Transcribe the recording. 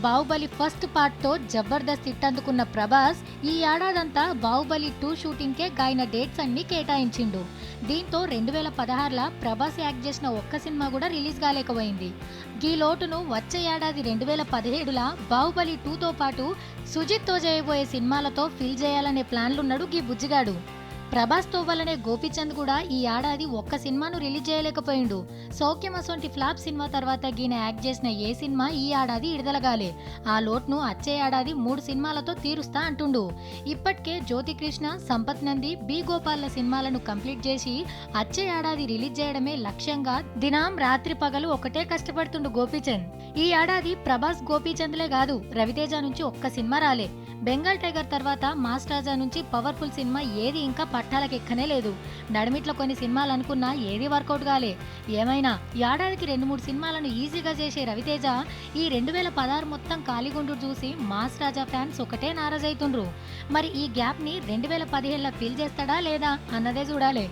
Baahubali first part తో Jabardasth hit అందుకున్న ప్రభాస్ ఈ ఏడాదంతా బాహుబలి 2 షూటింగ్ కే గాయన డేట్స్ అన్ని కేటాయించిండు. దీంతో 2016లా ప్రభాస్ యాక్ట్ చేసిన ఒక్క సినిమా కూడా రిలీజ్ కాలేకపోయింది. ఈ లోటును వచ్చే ఏడాది 2017లా బాహుబలి 2తో పాటు సుజిత్ తో చేయబోయే సినిమాలతో ఫిల్ చేయాలనే ప్లాన్లున్నాడు గీ బుజ్జిగాడు. ప్రభాస్ తో వల్లనే గోపీచంద్ కూడా ఈ ఏడాది ఒక్క సినిమాను రిలీజ్ చేయలేకపోయిండు. సౌఖ్యం అసొంటి ఫ్లాప్ సినిమా తర్వాత గీన యాక్ట్ చేసిన ఏ సినిమా ఈ ఏడాది విడుదలగాలే. ఆ లోట్ను వచ్చే ఏడాది 3 సినిమాలతో తీరుస్తా అంటుండు. ఇప్పటికే జ్యోతికృష్ణ, సంపత్ నంది, బి గోపాల్ల సినిమాలను కంప్లీట్ చేసి వచ్చే ఏడాది రిలీజ్ చేయడమే లక్ష్యంగా దినం రాత్రి పగలు ఒకటే కష్టపడుతుండు గోపీచంద్. ఈ ఏడాది ప్రభాస్ గోపీచంద్లే కాదు, రవితేజ నుంచి ఒక్క సినిమా రాలే. బెంగాల్ టైగర్ తర్వాత మాస్ రాజా నుంచి పవర్ఫుల్ సినిమా ఏది ఇంకా పట్టాలకెక్కనే లేదు. నడిమిట్లో కొన్ని సినిమాలు అనుకున్నా ఏది వర్కౌట్ కాలే. ఏమైనా ఏడాదికి 2-3 సినిమాలను ఈజీగా చేసే రవితేజ ఈ 2016 మొత్తం ఖాళీగుండు చూసి మాస్ రాజా ఫ్యాన్స్ ఒకటే నారాజైతుండ్రు. మరి ఈ గ్యాప్ ని 2017లా ఫిల్ చేస్తాడా లేదా అన్నదే చూడాలి.